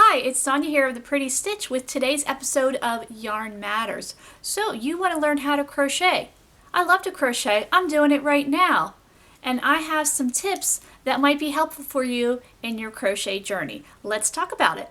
Hi, it's Sonia here of The Pretty Stitch with today's episode of Yarn Matters. So you want to learn how to crochet. I love to crochet. I'm doing it right now. And I have some tips that might be helpful for you in your crochet journey. Let's talk about it.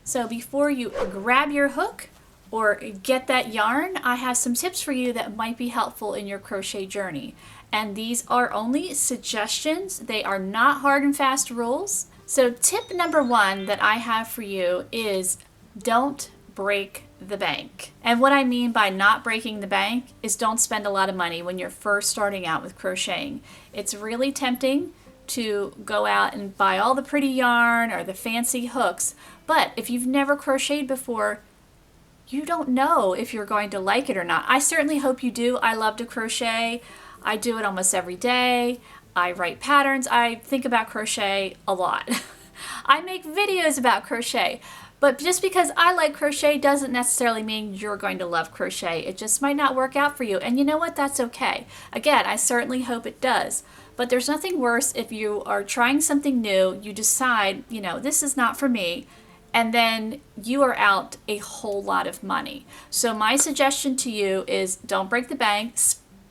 So before you grab your hook or get that yarn, I have some tips for you that might be helpful in your crochet journey. And these are only suggestions. They are not hard and fast rules. So tip number one that I have for you is don't break the bank. And what I mean by not breaking the bank is don't spend a lot of money when you're first starting out with crocheting. It's really tempting to go out and buy all the pretty yarn or the fancy hooks, but if you've never crocheted before, you don't know if you're going to like it or not. I certainly hope you do. I love to crochet. I do it almost every day. I write patterns. I think about crochet a lot. I make videos about crochet, but just because I like crochet doesn't necessarily mean you're going to love crochet. It just might not work out for you. And you know what? That's okay. Again, I certainly hope it does. But there's nothing worse if you are trying something new, you decide, this is not for me, and then you are out a whole lot of money. So my suggestion to you is don't break the bank.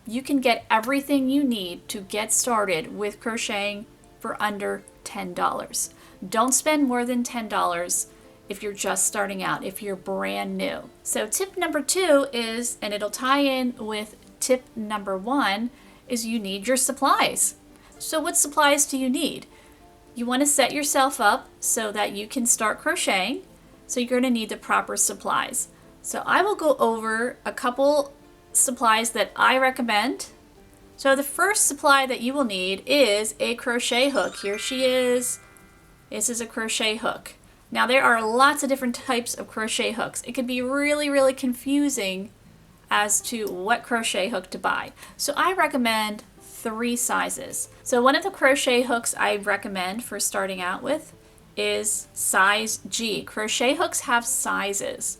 You can get everything you need to get started with crocheting for under $10. Don't spend more than $10 if you're just starting out, if you're brand new. So tip number two is, and it'll tie in with tip number one, is you need your supplies. So what supplies do you need? You want to set yourself up so that you can start crocheting. So you're going to need the proper supplies. So I will go over a couple supplies that I recommend. So the first supply that you will need is a crochet hook. Here she is. This is a crochet hook. Now there are lots of different types of crochet hooks. It can be really, really confusing as to what crochet hook to buy. So I recommend 3 sizes. So one of the crochet hooks I recommend for starting out with is size G. Crochet hooks have sizes.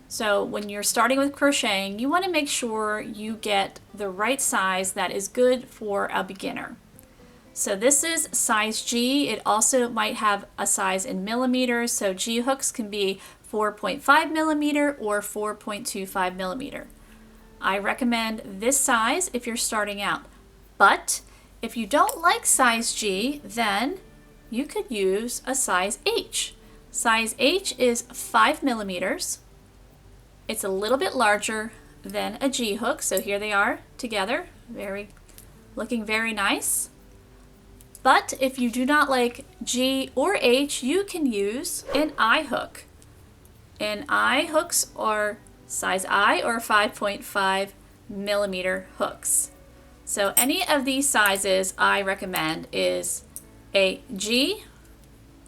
So when you're starting with crocheting, you want to make sure you get the right size that is good for a beginner. So this is size G. It also might have a size in millimeters. So G hooks can be 4.5 millimeter or 4.25 millimeter. I recommend this size if you're starting out. But if you don't like size G, then you could use a size H. Size H is 5 millimeters. It's a little bit larger than a G hook. So here they are together, looking very nice. But if you do not like G or H, you can use an I hook. And I hooks are size I or 5.5 millimeter hooks. So any of these sizes I recommend is a G,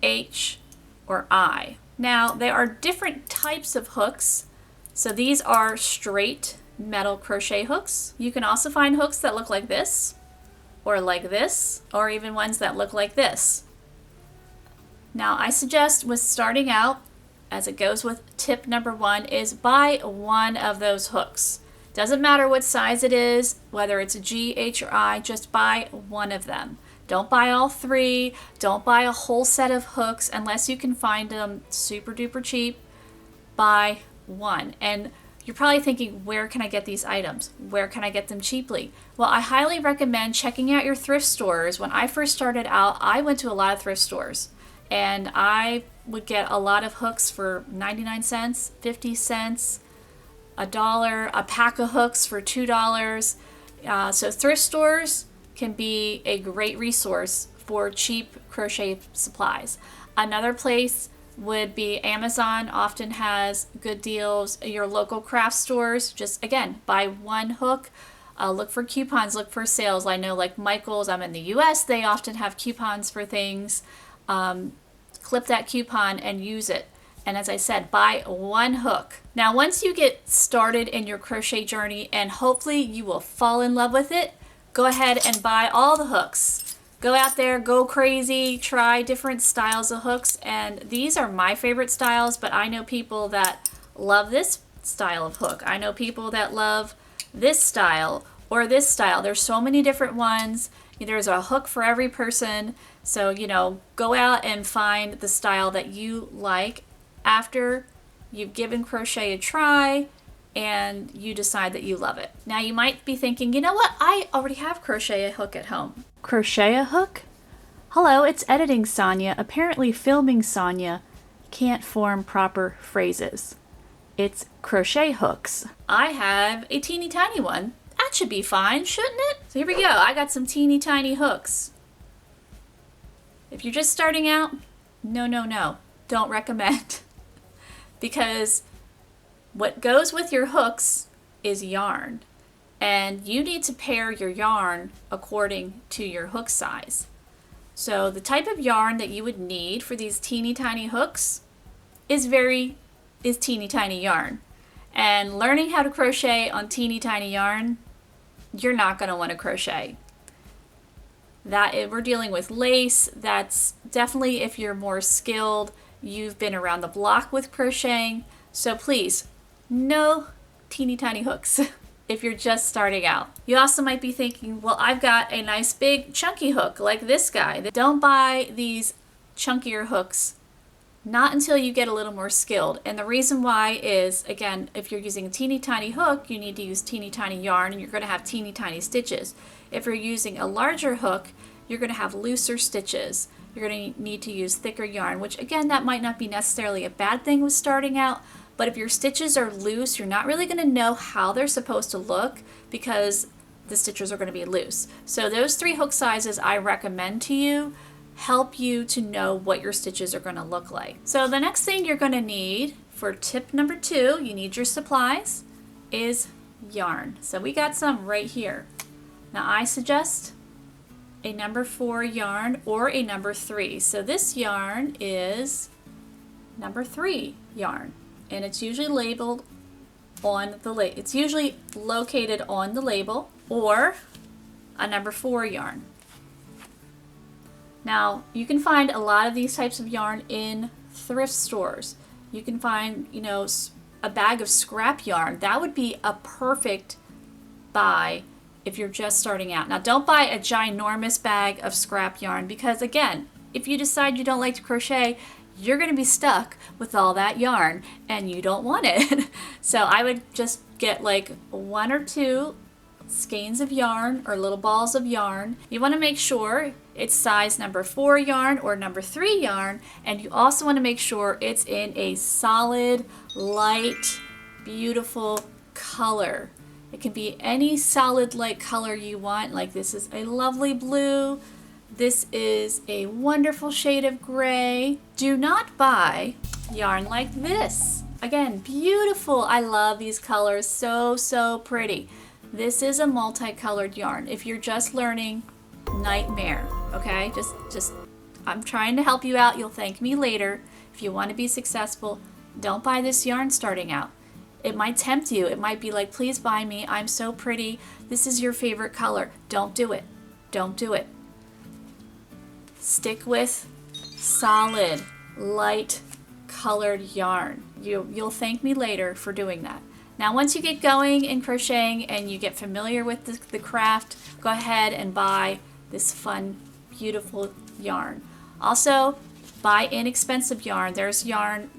H, or I. Now there are different types of hooks. So these are straight metal crochet hooks. You can also find hooks that look like this, or even ones that look like this. Now I suggest with starting out, as it goes with tip number one, is buy one of those hooks. Doesn't matter what size it is, whether it's a G, H, or I, just buy one of them. Don't buy all 3. Don't buy a whole set of hooks unless you can find them super duper cheap. Buy one. And you're probably thinking, where can I get these items? Where can I get them cheaply? Well, I highly recommend checking out your thrift stores. When I first started out, I went to a lot of thrift stores. And I would get a lot of hooks for 99 cents, 50 cents, $1, a pack of hooks for $2. So thrift stores can be a great resource for cheap crochet supplies. Another place would be Amazon. Often has good deals. Your local craft stores, just again, buy one hook. Look for coupons, look for sales. I know like Michael's, I'm in the US, they often have coupons for things. Clip that coupon and use it. And as I said, buy one hook. Now, once you get started in your crochet journey, and hopefully you will fall in love with it, go ahead and buy all the hooks. Go out there, go crazy, try different styles of hooks. And these are my favorite styles, but I know people that love this style of hook. I know people that love this style or this style. There's so many different ones. There's a hook for every person. So, go out and find the style that you like after you've given crochet a try and you decide that you love it. Now you might be thinking, you know what? I already have Crochet Hook at home. Crochet Hook? Hello, it's editing Sonia. Apparently filming Sonia can't form proper phrases. It's crochet hooks. I have a teeny tiny one. That should be fine, shouldn't it? So here we go. I got some teeny tiny hooks. If you're just starting out, no, don't recommend. Because what goes with your hooks is yarn. And you need to pair your yarn according to your hook size. So the type of yarn that you would need for these teeny tiny hooks is teeny tiny yarn. And learning how to crochet on teeny tiny yarn, you're not going to want to crochet. We're dealing with lace. That's definitely, if you're more skilled, you've been around the block with crocheting. So please, no teeny tiny hooks if you're just starting out. You also might be thinking, well, I've got a nice big chunky hook like this guy. Don't buy these chunkier hooks, not until you get a little more skilled. And the reason why is, again, if you're using a teeny tiny hook, you need to use teeny tiny yarn and you're going to have teeny tiny stitches. If you're using a larger hook, you're going to have looser stitches. You're going to need to use thicker yarn, which again, that might not be necessarily a bad thing with starting out, but if your stitches are loose, you're not really going to know how they're supposed to look because the stitches are going to be loose. So those 3 hook sizes I recommend to you help you to know what your stitches are going to look like. So the next thing you're going to need for tip number 2, you need your supplies, is yarn. So we got some right here. Now I suggest a number 4 yarn or a number 3. So this yarn is number 3 yarn, and it's usually labeled on the it's usually located on the label, or a number 4 yarn. Now, you can find a lot of these types of yarn in thrift stores. You can find, a bag of scrap yarn. That would be a perfect buy if you're just starting out. Now, don't buy a ginormous bag of scrap yarn because, again, if you decide you don't like to crochet, you're going to be stuck with all that yarn and you don't want it. So I would just get like 1 or 2 skeins of yarn or little balls of yarn. You want to make sure it's size number 4 yarn or number 3 yarn, and you also want to make sure it's in a solid, light, beautiful color. It can be any solid light color you want. Like this is a lovely blue. This is a wonderful shade of gray. Do not buy yarn like this. Again, beautiful. I love these colors. So pretty. This is a multicolored yarn. If you're just learning, nightmare, okay? Just I'm trying to help you out. You'll thank me later. If you want to be successful, don't buy this yarn starting out. It might tempt you. It might be like, please buy me. I'm so pretty. This is your favorite color. Don't do it. Don't do it. Stick with solid, light colored yarn. You'll thank me later for doing that. Now, once you get going in crocheting and you get familiar with the craft, go ahead and buy this fun, beautiful yarn. Also, buy inexpensive yarn. There's yarn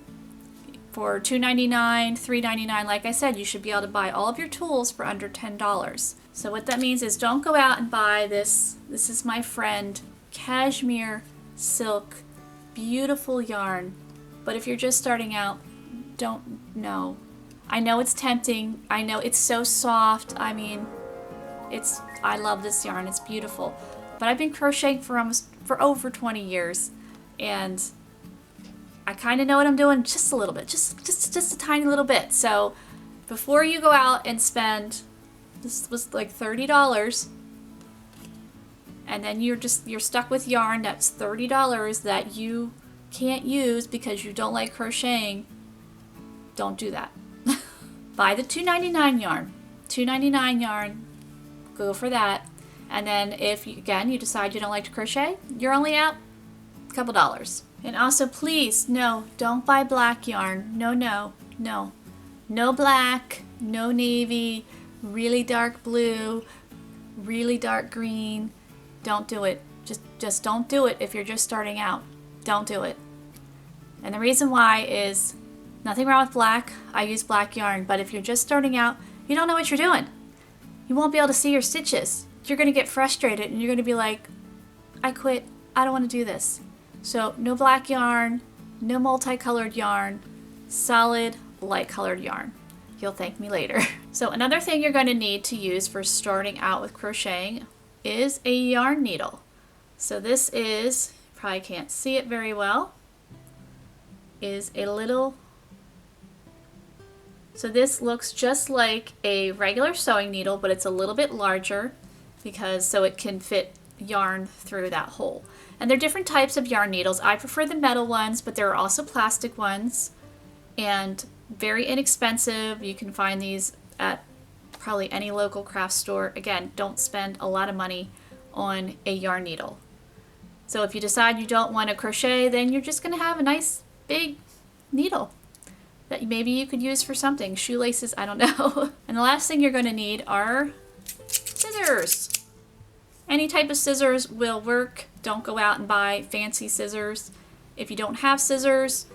for $2.99, $3.99. Like I said, you should be able to buy all of your tools for under $10. So what that means is don't go out and buy this. This is my friend, cashmere silk, beautiful yarn. But if you're just starting out, no. I know it's tempting. I know it's so soft. I mean, I love this yarn. It's beautiful. But I've been crocheting for over 20 years, and I kind of know what I'm doing just a little bit, just a tiny little bit. So before you go out and spend, this was like $30, and then you're stuck with yarn that's $30 that you can't use because you don't like crocheting, don't do that. Buy the $2.99 yarn. $2.99 yarn, go for that. And then if, you decide you don't like to crochet, you're only out a couple dollars. And also, please, no, don't buy black yarn. No. No black, no navy, really dark blue, really dark green, don't do it. Just don't do it if you're just starting out. Don't do it. And the reason why is nothing wrong with black. I use black yarn, but if you're just starting out, you don't know what you're doing. You won't be able to see your stitches. You're going to get frustrated and you're going to be like, I quit. I don't want to do this. So no black yarn, no multicolored yarn, solid light colored yarn. You'll thank me later. So another thing you're going to need to use for starting out with crocheting is a yarn needle. So this is, probably can't see it very well, is a little, so this looks just like a regular sewing needle, but it's a little bit larger because so it can fit yarn through that hole. And there are different types of yarn needles. I prefer the metal ones, but there are also plastic ones and very inexpensive. You can find these at probably any local craft store. Again, don't spend a lot of money on a yarn needle. So if you decide you don't want to crochet, then you're just going to have a nice big needle that maybe you could use for something. Shoelaces, I don't know. And the last thing you're going to need are scissors. Any type of scissors will work. Don't go out and buy fancy scissors. If you don't have scissors,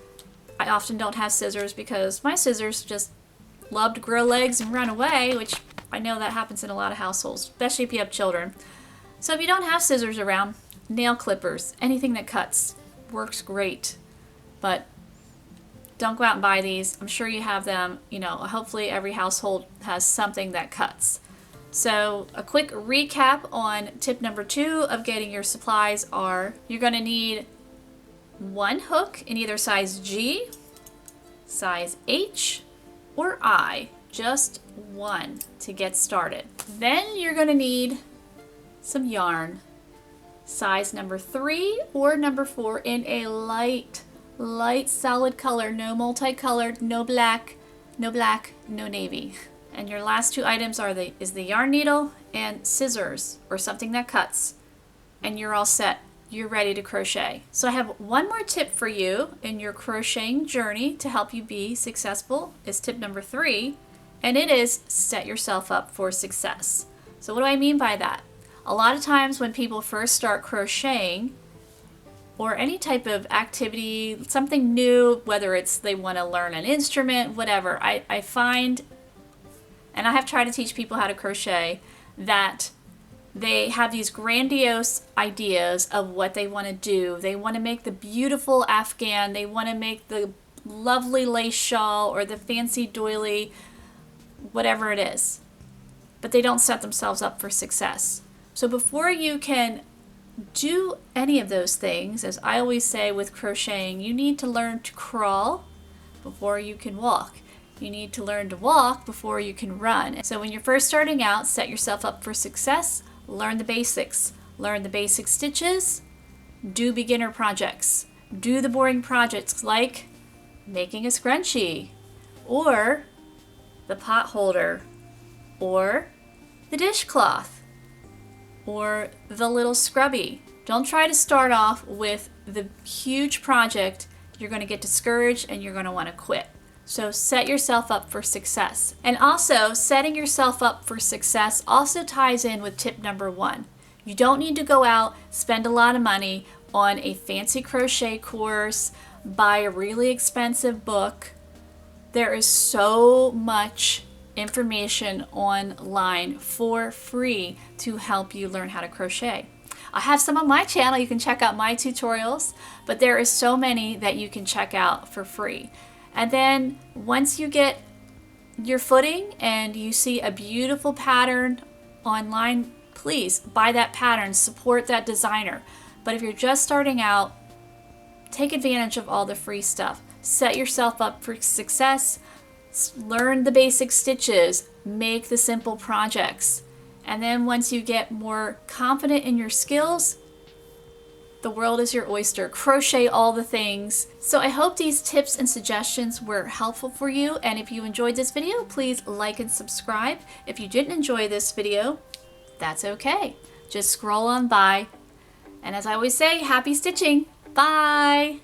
I often don't have scissors because my scissors just love to grow legs and run away, which I know that happens in a lot of households, especially if you have children. So if you don't have scissors around, nail clippers, anything that cuts works great. But don't go out and buy these. I'm sure you have them. You know, hopefully every household has something that cuts. So a quick recap on tip number 2 of getting your supplies are you're going to need one hook in either size G, size H, or I. Just one to get started. Then you're going to need some yarn, size number 3 or number 4 in a light solid color, no multicolored, no black, no navy. And your last 2 items are the yarn needle and scissors or something that cuts. And you're all set. You're ready to crochet. So I have one more tip for you in your crocheting journey to help you be successful. Is tip number 3, and it is set yourself up for success. So what do I mean by that? A lot of times when people first start crocheting or any type of activity, something new, whether it's they want to learn an instrument, whatever, I find, and I have tried to teach people how to crochet, that they have these grandiose ideas of what they want to do. They want to make the beautiful Afghan, they want to make the lovely lace shawl or the fancy doily, whatever it is. But they don't set themselves up for success. So before you can do any of those things, as I always say with crocheting, you need to learn to crawl before you can walk. You need to learn to walk before you can run. So when you're first starting out, set yourself up for success. Learn the basics. Learn the basic stitches. Do beginner projects. Do the boring projects like making a scrunchie, or the pot holder, or the dishcloth, or the little scrubby. Don't try to start off with the huge project. You're going to get discouraged and you're going to want to quit. So set yourself up for success. And also, setting yourself up for success also ties in with tip number 1. You don't need to go out, spend a lot of money on a fancy crochet course, buy a really expensive book. There is so much information online for free to help you learn how to crochet. I have some on my channel. You can check out my tutorials, but there is so many that you can check out for free. And then once you get your footing and you see a beautiful pattern online, please buy that pattern, support that designer. But if you're just starting out, take advantage of all the free stuff. Set yourself up for success. Learn the basic stitches, make the simple projects. And then once you get more confident in your skills, the world is your oyster. Crochet all the things. So I hope these tips and suggestions were helpful for you. And if you enjoyed this video, please like and subscribe. If you didn't enjoy this video, that's okay. Just scroll on by. And as I always say, happy stitching. Bye.